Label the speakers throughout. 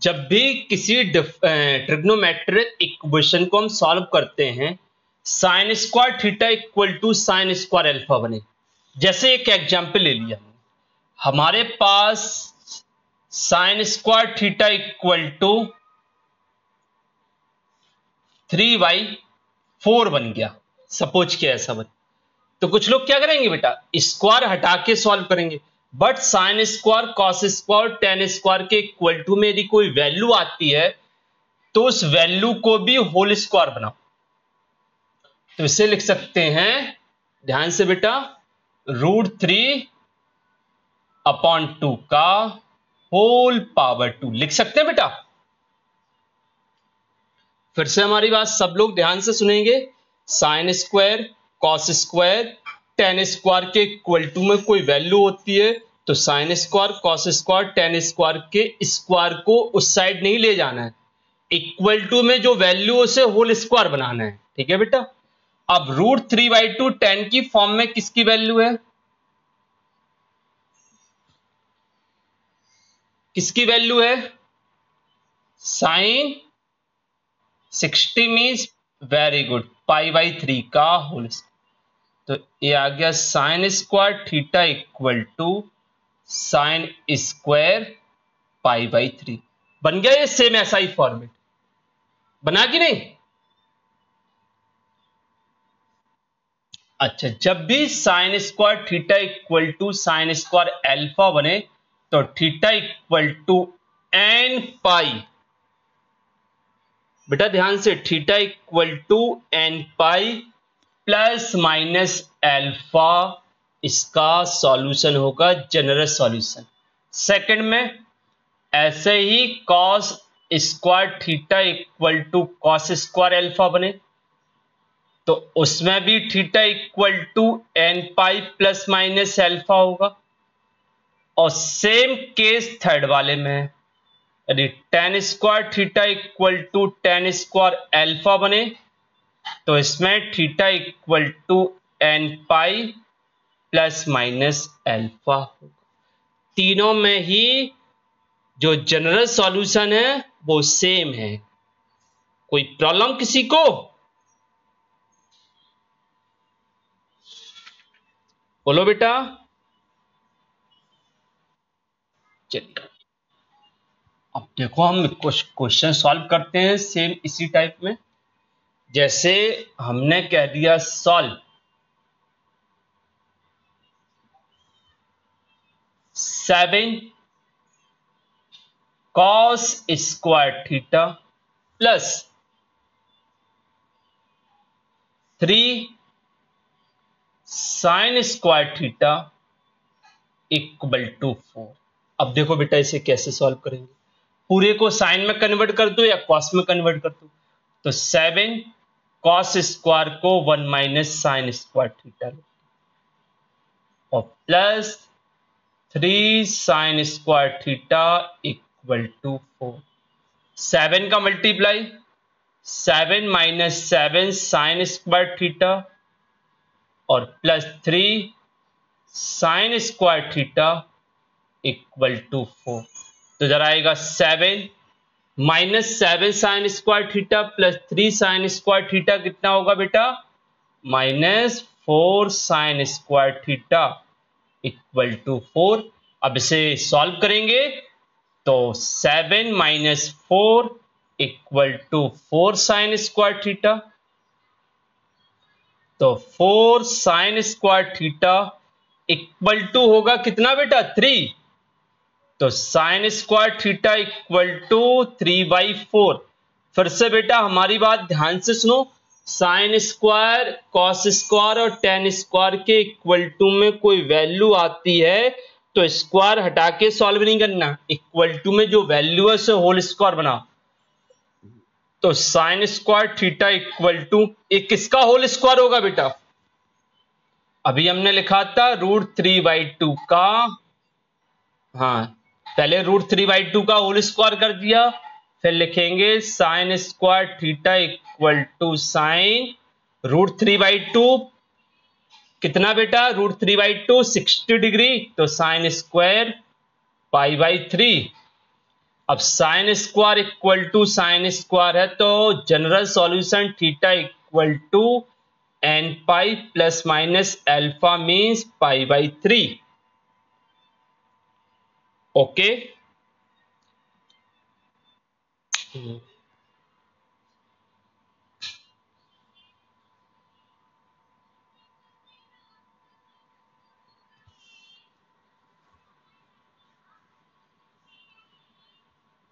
Speaker 1: जब भी किसी ट्रिग्नोमेट्रिक इक्वेशन को हम सॉल्व करते हैं, sine square theta equal to sine square alpha बने। जैसे एक एग्जांपल ले लिया, हमारे पास sine square theta equal to 3/4 बन गया। सपोज किया ऐसा बन, तो कुछ लोग क्या करेंगे बेटा, स्क्वायर हटा के सॉल्व करेंगे। But sign square cos square ten square के इक्वल टू में यदि कोई वैल्यू आती है तो उस वैल्यू को भी होल स्क्वायर बनाओ। तो इसे लिख सकते हैं, ध्यान से बेटा, √3/2 का होल पावर 2 लिख सकते हैं बेटा। फिर से हमारी बात सब लोग ध्यान से सुनेंगे। Sign square cos square ten square के इक्वल टू में कोई वैल्यू होती है तो sine square cos square ten square के स्क्वायर को उस साइड नहीं ले जाना है, इक्वल टू में जो वैल्यू उसे होल स्क्वायर बनाना है। ठीक है बेटा। अब √3/2 10 की फॉर्म में किसकी वैल्यू है, किसकी वैल्यू है, साइन 60 मीन्स वेरी गुड π/3 का होल स्क्वायर। तो ये आ गया sine square theta equal to sine square π/3 बन गया। ये सेम ऐसा ही फॉर्मेट बना कि नहीं। अच्छा, जब भी sine square theta equal to sine square alpha बने तो theta equal to n pi, बेटा ध्यान से, theta equal to n pi plus minus alpha, इसका सॉल्यूशन होगा जनरल सॉल्यूशन। सेकंड में ऐसे ही cos square theta equal to cos square alpha बने तो उसमें भी theta equal to n pi plus minus alpha होगा। और सेम केस थर्ड वाले में, यदि tan square theta equal to tan square alpha बने तो इसमें theta equal to n pi plus minus alpha होगा। तीनों में ही जो जनरल सॉल्यूशन है वो सेम है। कोई प्रॉब्लम किसी को? बोलो बेटा। चलिए अब देखो, हम क्वेश्चन सॉल्व करते हैं सेम इसी टाइप में। जैसे हमने कह दिया solve 7 cos square theta plus 3 sine square theta equal to 4। अब देखो बेटा इसे कैसे सॉल्व करेंगे, पूरे को साइन में कन्वर्ट कर दो या कॉस में कन्वर्ट कर दो। तो 7 कॉस स्क्वायर को 1 माइनस साइन स्क्वायर थीटा और plus 3 sine square theta equal to 4। 7 का multiply 7 minus 7 sine square theta और plus 3 sine square theta equal to 4। तो जरा आएगा 7 minus 7 sine square theta plus 3 sine square theta कितना होगा बेटा, -4 sine square theta equal to 4। अब इसे सॉल्व करेंगे तो 7 minus 4 equal to 4 sine square theta. तो 4 sine square theta equal to होगा कितना बेटा, 3। तो sine square theta equal to 3/4। फिर से बेटा हमारी बात ध्यान से सुनो, साइन स्क्वायर कॉस स्क्वायर और टेन स्क्वायर के इक्वल टू में कोई वैल्यू आती है तो स्क्वायर हटा के सॉल्व नहीं करना, इक्वल टू में जो वैल्यू है उसे होल स्क्वायर बना। तो sine square theta equal to एक किसका होल स्क्वायर होगा बेटा, अभी हमने लिखा था √3/2 का, हाँ पहले √3/2 का होल स्क्वायर कर दिया, फिर लिखेंगे sine square theta equal to sine √3/2 कितना बेटा, √3/2 60 डिग्री, तो साइन स्क्वायर π/3 अब sine square equal to sine square है, तो general solution theta equal to n pi plus minus alpha means pi by 3। Okay,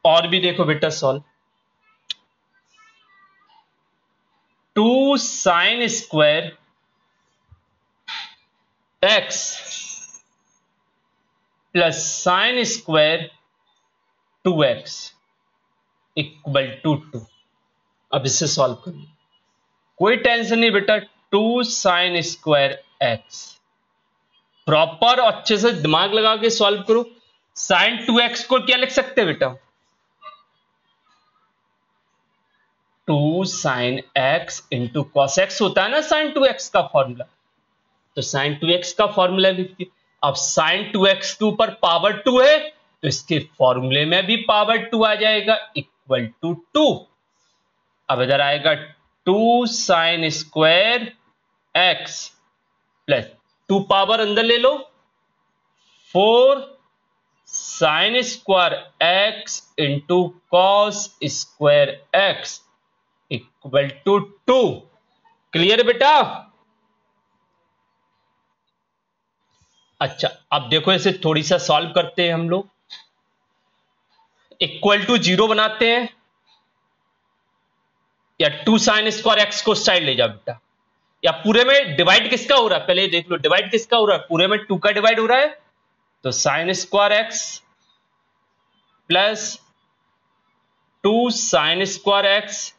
Speaker 1: और भी देखो बेटा solve. 2 sine square x plus sine square 2x equal to 2। अब इसे solve करो, कोई टेंशन नहीं बेटा। 2 साइन स्क्वायर एक्स, प्रॉपर अच्छे से दिमाग लगा के सॉल्व करो। साइन 2x को क्या लिख सकते हैं बेटा? 2 sine x into cos x होता है ना साइन 2x का फॉर्मूला, तो साइन 2x का फॉर्मूला लिखिए। अब साइन 2x के ऊपर पावर 2 है, तो इसके फॉर्मूले में भी पावर 2 आ जाएगा इक्वल टू 2। अब इधर आएगा 2 sine square x plus 2 power अंदर ले लो 4 sine square x into cos square x equal to 2। Clear बेटा? अच्छा, अब देखो इसे थोड़ी सा सॉल्व करते हैं हम लोग। इक्वल टू 0 बनाते हैं, या 2 साइन स्क्वायर एक्स को साइड ले जाओ बेटा। या पूरे में डिवाइड किसका हो रहा है, पहले देख लो डिवाइड किसका हो रहा है। पूरे में 2 का डिवाइड हो रहा है, तो sine square x plus 2 sine square x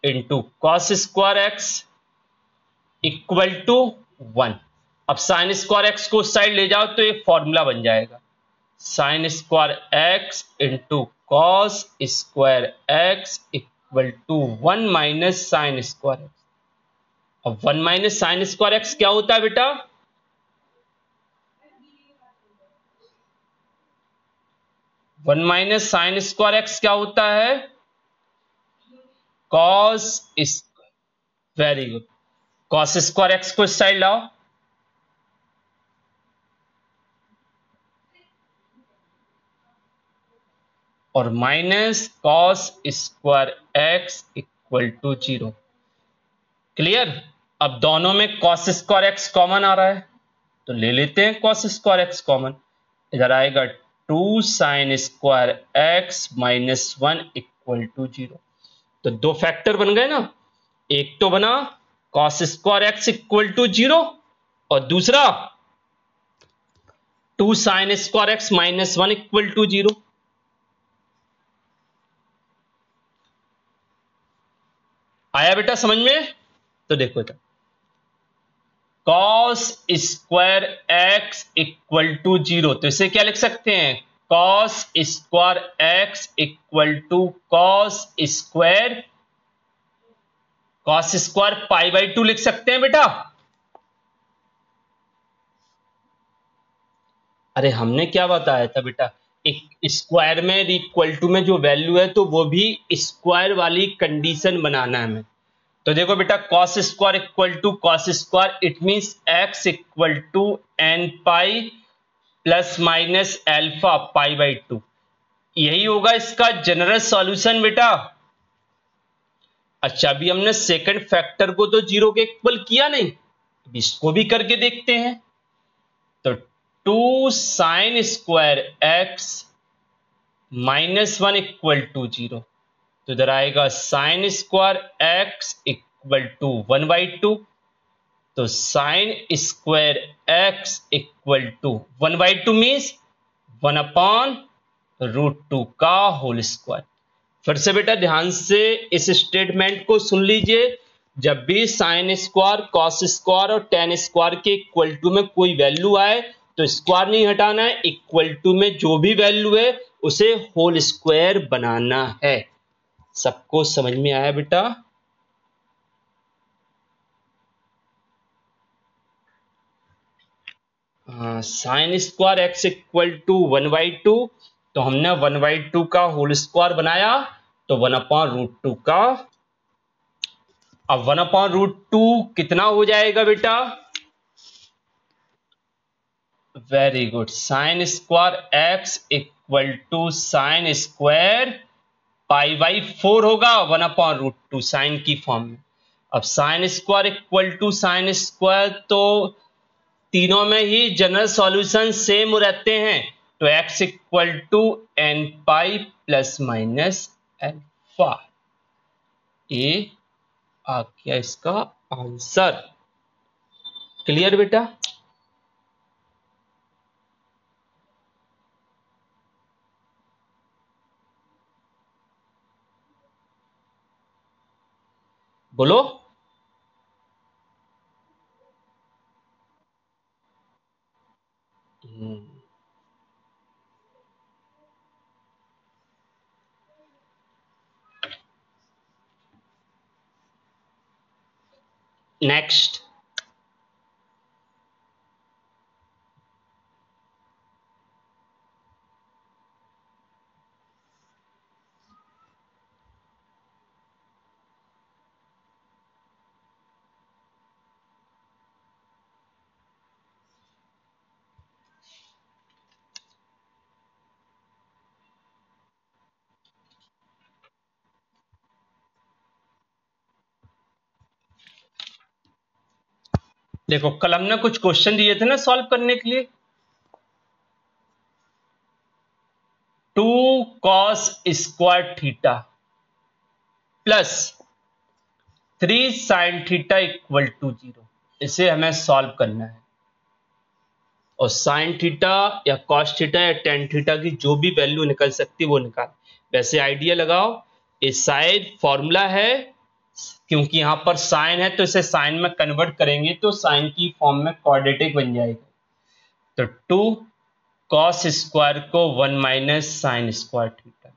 Speaker 1: into cos square x equal to 1। अब साइन स्क्वायर एक्स को साइड ले जाओ तो एक फॉर्मूला बन जाएगा, sine square x into cos square x equal to 1 minus sine square x. अब 1 minus sine square x क्या होता है बेटा? 1 माइनस साइन स्क्वायर एक्स क्या होता है? Cos. Very good, cos square x को इस साइड लाओ, और minus cos square x equal to 0। Clear? अब दोनों में कॉस स्क्वायर एक्स कॉमन आ रहा है, तो ले लेते हैं कॉस स्क्वायर एक्स कॉमन। इधर आएगा 2 sine square x minus 1 equal to 0। तो दो फैक्टर बन गए ना, एक तो बना cos square x equal to 0, और दूसरा 2 sine square x minus 1 equal to 0। आया बेटा समझ में? तो देखो था cos square x equal to 0, तो इसे क्या लिख सकते हैं? Cos square x equal to cos square pi by 2 लिख सकते हैं बेटा। अरे हमने क्या बताया था बेटा, एक स्क्वायर में इक्वल टू में जो वैल्यू है तो वो भी स्क्वायर वाली कंडीशन बनाना है हमें। तो देखो बेटा cos square equal to cos square, it means x equal to n pi plus minus alpha pi by 2। यही होगा इसका जनरल सॉल्यूशन बेटा। अच्छा, अभी हमने सेकंड फैक्टर को तो 0 के इक्वल किया नहीं, इसको भी करके देखते हैं। तो 2 sine square x minus 1 equal to 0, तो इधर आएगा sine square x equal to 1 by 2। तो sine square x equal to 1 by 2 means 1 upon root 2 का होल स्क्वायर। फिर से बेटा ध्यान से इस स्टेटमेंट को सुन लीजिए, जब भी साइन स्क्वायर कॉस स्क्वायर और टेन स्क्वायर के इक्वल टू में कोई वैल्यू आए तो स्क्वायर नहीं हटाना है, इक्वल टू में जो भी वैल्यू है उसे होल स्क्वायर बनाना है। सबको समझ में आया बेटा? Sine square x equal to 1 by 2, तो हमने 1/2 का होल स्क्वायर बनाया, तो 1/√2 का। अब 1/√2 कितना हो जाएगा बेटा? Very good, sine square x equal to sine square π/4 होगा 1/√2 साइन की फॉर्म में। अब sine square equal to sine square, तो तीनों में ही जनरल सॉल्यूशन सेम रहते हैं, तो x equal to n pi plus minus alpha. ये आ गया इसका आंसर। क्लियर बेटा? बोलो। नेक्स्ट, देखो कल हमने कुछ क्वेश्चन दिए थे ना सॉल्व करने के लिए। 2 cos square theta plus 3 sin theta equal to 0, इसे हमें सॉल्व करना है। और साइन थीटा या कॉस थीटा या टेन थीटा की जो भी वैल्यू निकल सकती है वो निकाल। वैसे आइडिया लगाओ, ये शायद फॉर्मूला है, क्योंकि यहां पर साइन है तो इसे साइन में कन्वर्ट करेंगे तो साइन की फॉर्म में क्वाड्रेटिक बन जाएगा। तो 2 cos स्क्वायर को 1 minus sine square theta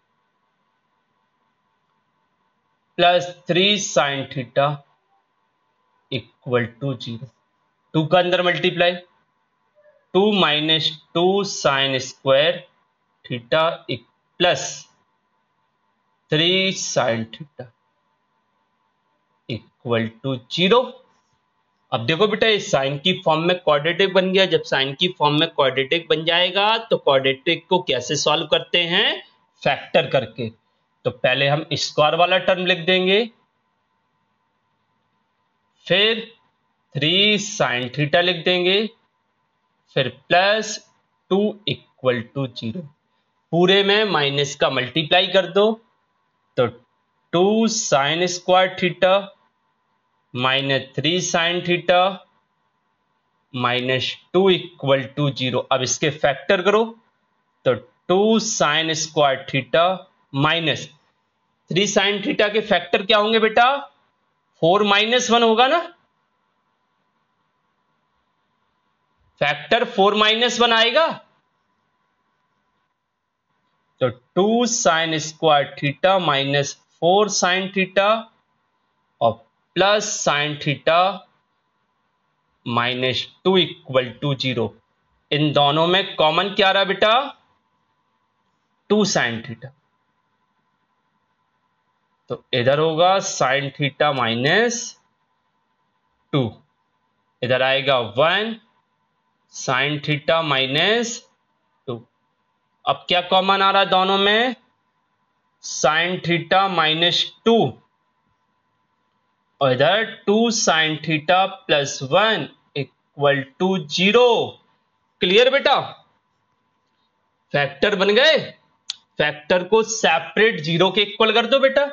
Speaker 1: plus 3 sine theta equal to 0। 2 का अंदर multiply, 2 minus 2 sine square theta plus 3 sine theta equal to 0। अब देखो बेटा, इस साइन की फॉर्म में क्वाड्रेटिक बन गया। जब साइन की फॉर्म में क्वाड्रेटिक बन जाएगा तो क्वाड्रेटिक को कैसे सॉल्व करते हैं? फैक्टर करके। तो पहले हम स्क्वायर वाला टर्म लिख देंगे, फिर 3 साइन थीटा लिख देंगे, फिर प्लस 2 इक्वल टू 0। पूरे में माइनस का मल्टीप्लाई कर दो, तो 2 sine square theta minus 3 sine theta minus 2 equal to 0। अब इसके फैक्टर करो, तो 2 sine square theta minus 3 sine theta के फैक्टर क्या होंगे बेटा? 4 माइनस 1 होगा ना, फैक्टर 4 माइनस 1 आएगा। तो 2 sine square theta minus 4 sine theta और plus sine theta minus 2 equal to 0। इन दोनों में कॉमन क्या रहा बेटा? 2 साइन थीटा। तो इधर होगा साइन थीटा माइनस 2, इधर आएगा 1 साइन थीटा माइनस 2। अब क्या कॉमन आ रहा है दोनों में? साइन थीटा माइनस 2 और इधर 2 sine theta plus 1 equal to 0। Clear बेटा? फैक्टर बन गए। फैक्टर को सेपरेट 0 के इक्वल कर दो बेटा।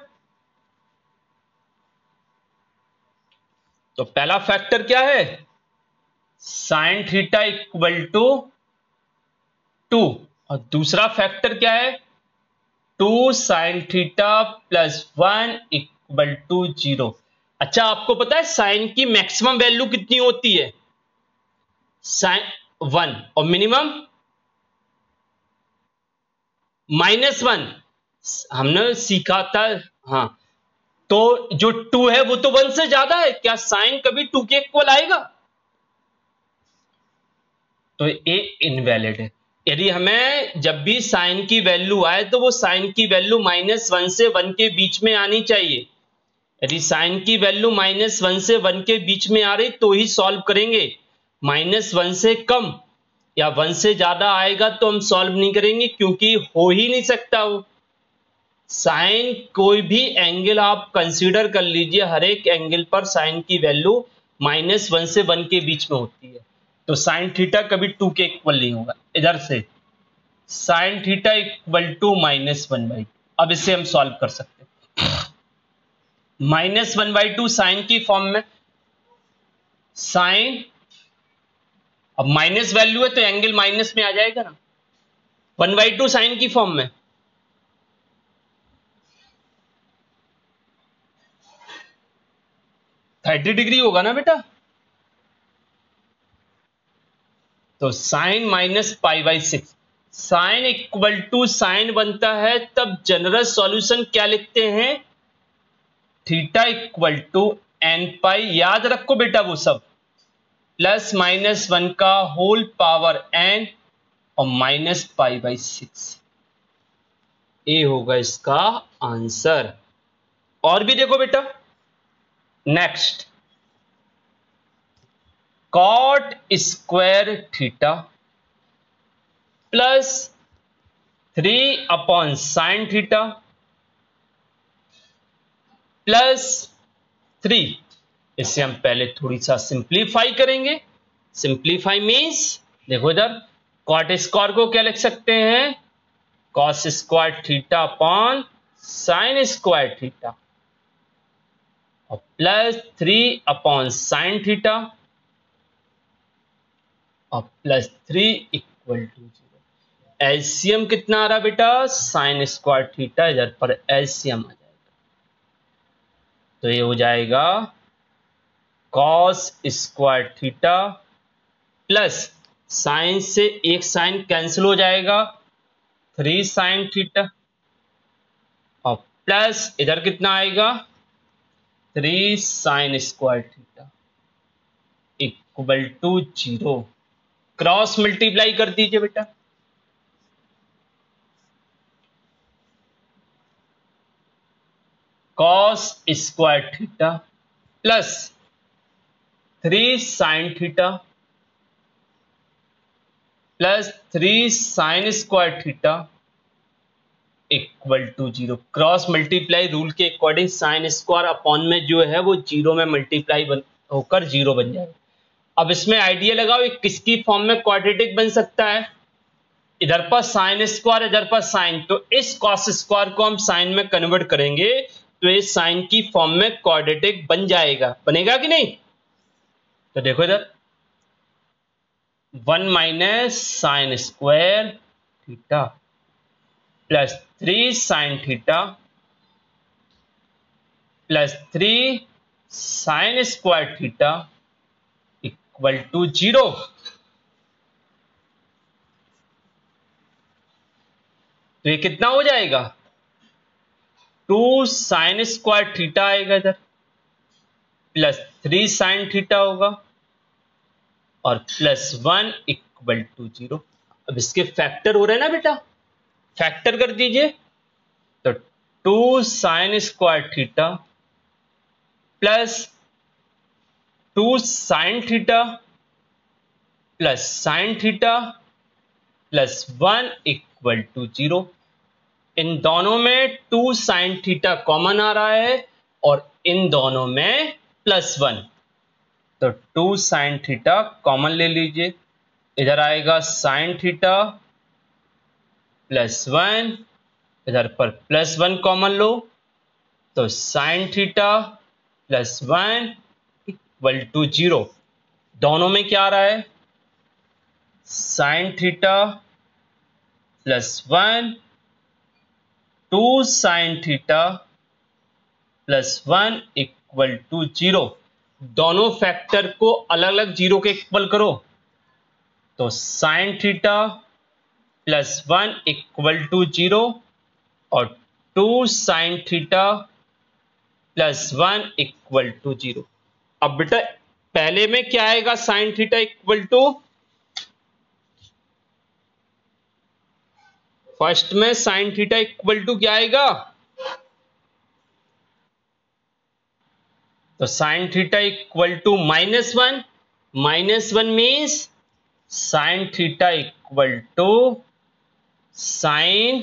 Speaker 1: तो पहला फैक्टर क्या है? साइन थीटा इक्वल टू 2 और दूसरा फैक्टर क्या है? 2 sine theta plus 1 equal to 0। अच्छा, आपको पता है साइन की मैक्सिमम वैल्यू कितनी होती है? साइन 1 और मिनिमम -1। हमने सीखा था। हाँ, तो जो 2 है वो तो 1 से ज्यादा है। क्या साइन कभी 2 के इक्वल आएगा? तो ये इनवैलिड है। यदि हमें जब भी साइन की वैल्यू आए तो वो साइन की वैल्यू -1 से 1 के बीच में आनी चाहिए। यदि साइन की वैल्यू -1 से 1 के बीच में आ रही तो ही सॉल्व करेंगे। -1 से कम या 1 से ज्यादा आएगा तो हम सॉल्व नहीं करेंगे, क्योंकि हो ही नहीं सकता वो। साइन कोई भी एंगल आप कंसीडर कर लीजिए, हर एक एंगल पर साइन की वैल्यू -1 से 1 के बीच में होती है। तो साइन थीटा कभी 2 के इक्वल नहीं होगा। इधर से साइन थीटा इक्वल टू -1/2। अब इसे हम सॉल्व कर सकते हैं। -1/2 साइन की फॉर्म में, साइन अब माइनस वैल्यू है तो एंगल माइनस में आ जाएगा ना। 1/2 साइन की फॉर्म में 30 डिग्री होगा ना बेटा। तो sine -π/6, sine equal to sine बनता है, तब जनरल सॉल्यूशन क्या लिखते हैं, थीटा इक्वल टू nπ, याद रखो बेटा वो सब, +-1 का होल पावर n और -π/6। ये होगा इसका आंसर। और भी देखो बेटा, next cot square theta +3 sine theta +3, इसे हम पहले थोड़ी सा सिंप्लीफाई करेंगे। सिंप्लीफाई मीन्स देखो इधर, कॉट स्क्वायर को क्या लिख सकते हैं, cos square theta upon sine square theta, और +3 साइन थीटा और +3 इक्वल टू 0। एलसीएम कितना आ रहा बेटा, साइन स्क्वायर थीटा, इधर पर एलसीएम आ जाएगा, तो ये हो जाएगा cos square theta plus sign से एक साइन कैंसिल हो जाएगा, 3 साइन थीटा, और प्लस इधर कितना आएगा, 3 sine square theta equal to 0। Cross multiply कर दीजिए बेटा। Cos square theta plus 3 sine theta plus 3 sine square theta equal to 0। Cross multiply rule के अकॉर्डिंग साइन स्क्वायर अपॉन में जो है वो 0 में मल्टीप्लाई होकर 0 बन जाएगा। अब इसमें आइडिया लगाओ, ये किसकी फॉर्म में क्वाड्रेटिक बन सकता है, इधर पर साइन स्क्वायर, इधर पर साइन, तो इस कॉस स्क्वायर को हम साइन में कन्वर्ट करेंगे तो ये साइन की फॉर्म में क्वाड्रेटिक बन जाएगा। बनेगा कि नहीं, तो देखो इधर 1 - sine square theta plus 3 sine theta plus 3 sine square theta equal to 0। तो ये कितना हो जाएगा, 2 साइन स्क्वायर थीटा आएगा इधर, प्लस 3 साइन थीटा होगा, और +1 इक्वल टू 0। अब इसके फैक्टर हो रहे हैं ना बेटा, फैक्टर कर दीजिए, तो 2 sine square theta plus 2 sine theta plus sine theta plus 1 equal to 0। इन दोनों में 2 साइन थीटा कॉमन आ रहा है और इन दोनों में +1, तो 2 साइन थीटा कॉमन ले लीजिए, इधर आएगा साइन थीटा +1, इधर पर +1 कॉमन लो, तो साइन थीटा +1 इक्वल टू 0। दोनों में क्या आ रहा है, sine theta +1, 2 sine theta +1 equal to 0। दोनों फैक्टर को अलग अलग 0 के इक्वल करो, तो साइन थीटा +1 इक्वल टू 0 और 2 साइन थीटा +1 इक्वल टू 0। अब बेटा पहले में क्या आएगा, sine theta equal to first में साइन थीटा इक्वल टू क्या आएगा? तो sine theta equal to -1, -1 means sine theta equal to sine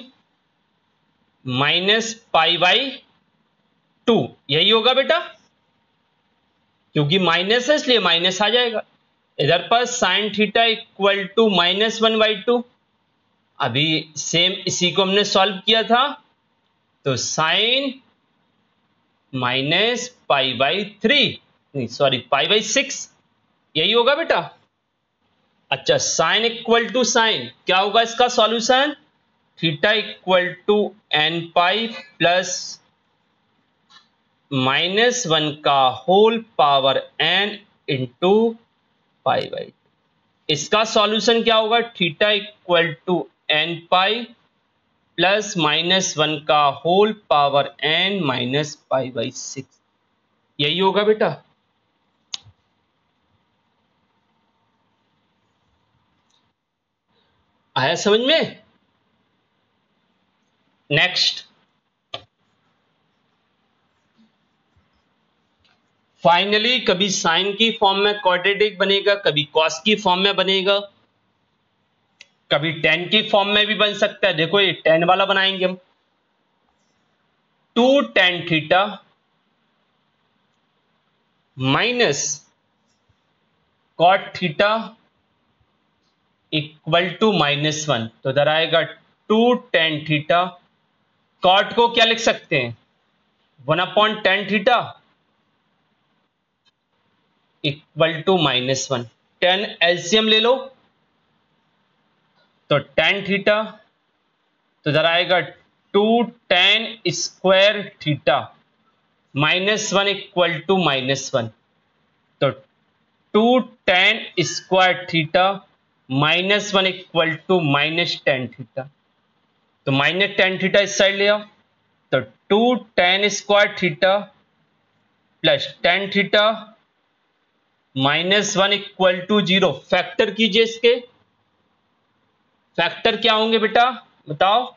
Speaker 1: -π/2, यही होगा बेटा, क्योंकि माइनस है इसलिए माइनस आ जाएगा। इधर पर साइन थीटा इक्वल टू -1/2, अभी सेम इसी को हमने सॉल्व किया था, तो साइन -π/3, नहीं सॉरी π/6, यही होगा बेटा। अच्छा, साइन इक्वल टू साइन क्या होगा इसका solution? Theta equal to nπ plus -1 का होल पावर n इंटू π/2। इसका सॉल्यूशन क्या होगा? Theta equal to nπ plus -1 का होल पावर n माइनस π/6, यही होगा बेटा। आया समझ में? नेक्स्ट, फाइनली कभी साइन की फॉर्म में क्वाड्रेटिक बनेगा, कभी कॉस की फॉर्म में बनेगा, कभी tan की फॉर्म में भी बन सकता है। देखो ये tan वाला बनाएंगे हम, 2 tan theta minus cot theta equal to -1, तो इधर आएगा 2 tan थीटा। कॉट को क्या लिख सकते हैं? 1/tan theta equal to -1। tan LCM ले लो, तो tan थीटा, तो इधर आएगा 2 tan square theta -1 equal to -1, तो 2 tan square theta -1 equal to -tan theta, तो -tan थीटा इस साइड ले आओ, तो 2 tan square theta plus tan theta -1 equal to 0। Factor कीजिए इसके, फैक्टर क्या होंगे बेटा बताओ?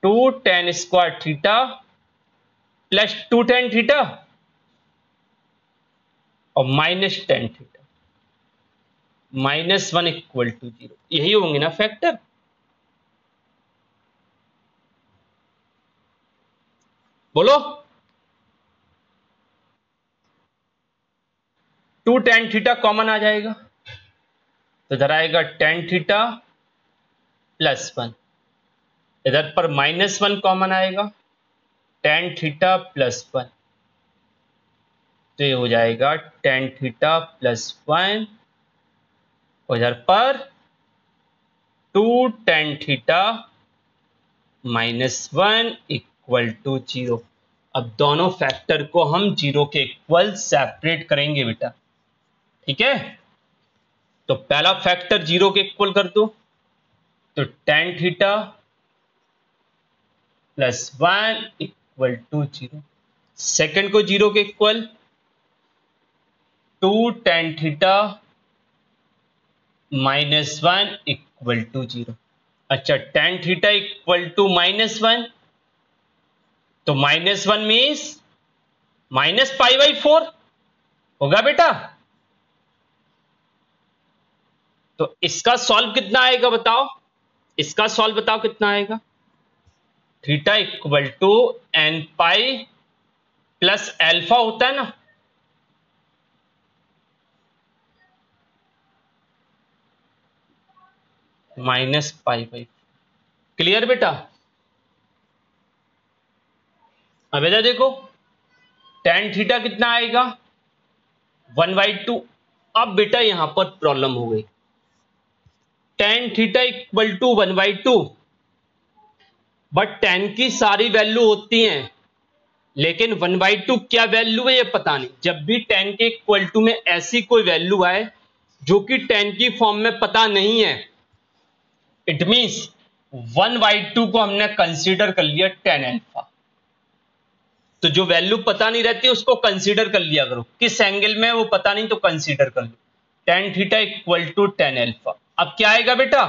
Speaker 1: 2 tan square theta plus 2 tan theta और -tan थीटा, -1 इक्वल टू 0, यही होंगे ना फैक्टर। बोलो, 2 tan थीटा कॉमन आ जाएगा, तो इधर आएगा tan थीटा +1, इधर पर -1 कॉमन आएगा, tan थीटा +1, तो ये हो जाएगा tan थीटा +1, और इधर पर 2 tan थीटा -1 इक्वल टू 0। अब दोनों फैक्टर को हम 0 के इक्वल सेपरेट करेंगे बेटा, ठीक है। तो पहला फैक्टर 0 के इक्वल कर दो, तो tan theta +1 equal to 0। Second को 0 के equal, 2 tan theta -1 equal to 0। अच्छा, tan थीटा इक्वल टू -1, तो -1 मीन्स -π/4 होगा बेटा। तो इसका सॉल्व कितना आएगा बताओ? इसका सॉल्व बताओ कितना आएगा? Theta equal to nπ plus alpha होता है ना, -π/4। क्लियर बेटा? अब इधर देखो, tan थीटा कितना आएगा? 1/2। अब बेटा यहां पर प्रॉब्लम हो गई, tan theta equal to 1/2, but tan की सारी वैल्यू होती हैं, लेकिन 1/2 क्या वैल्यू है ये पता नहीं। जब भी tan के इक्वल टू में ऐसी कोई वैल्यू आए जो कि tan की फॉर्म में पता नहीं है, इट मीन्स 1/2 को हमने कंसीडर कर लिया tan अल्फा। तो जो वैल्यू पता नहीं रहती उसको कंसीडर कर लिया करो, किस एंगल में वो पता नहीं तो कंसीडर कर लो। tan theta equal to tan alpha. अब क्या आएगा बेटा?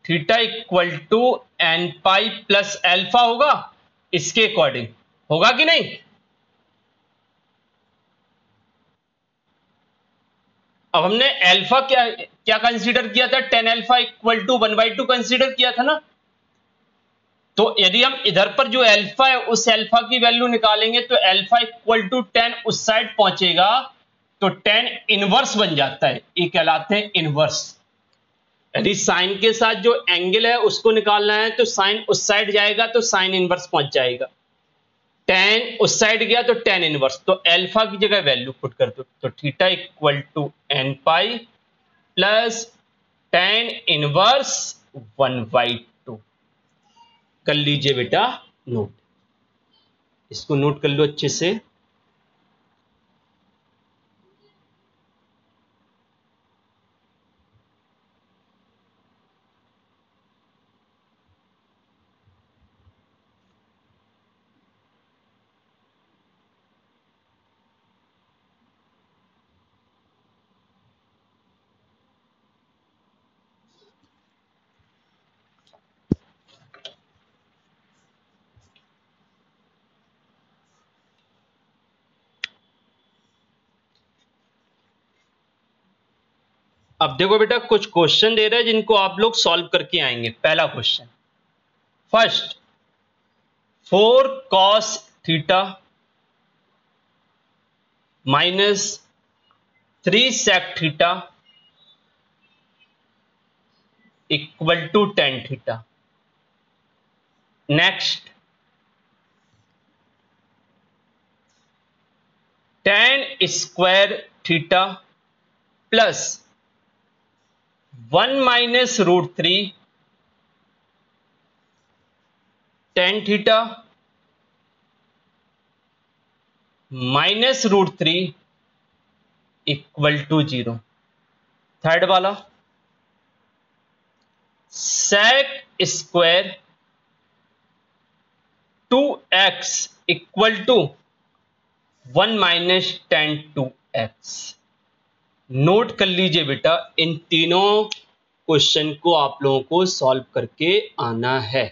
Speaker 1: Theta equal to n pi plus alpha होगा, इसके अकॉर्डिंग होगा कि नहीं? अब हमने एल्फा क्या क्या कंसीडर किया था, tan alpha equal to 1/2 consider किया था ना। तो यदि हम इधर पर जो एल्फा है उस एल्फा की वैल्यू निकालेंगे तो एल्फा इक्वल टू 10 उस साइड पहुंचेगा, तो 10 इनवर्स बन जाता है, ये कहलाते हैं इनवर्स। यदि साइन के साथ जो एंगल है उसको निकालना है तो साइन उस साइड जाएगा तो साइन इनवर्स पहुंच जाएगा, 10 उस साइड गया तो 10 इनवर्स। तो अल्फा की जगह वैल्यू पुट कर दो, तो theta equal to n pi plus 10 inverse 1/2। कर लीजिए बेटा नोट, इसको नोट कर लो अच्छे से। अब देखो बेटा, कुछ क्वेश्चन दे रहे हैं जिनको आप लोग सॉल्व करके आएंगे। पहला question, first 4 cos theta minus 3 sec theta equal to 10 theta. Next, 10 square theta plus 1 minus √3 10 theta minus √3 equal to 0। Third वाला, sec square 2x equal to 1 minus tan 2x। Note कर लीजिए बेटा, इन तीनों क्वेश्चन को आप लोगों को सॉल्व करके आना है।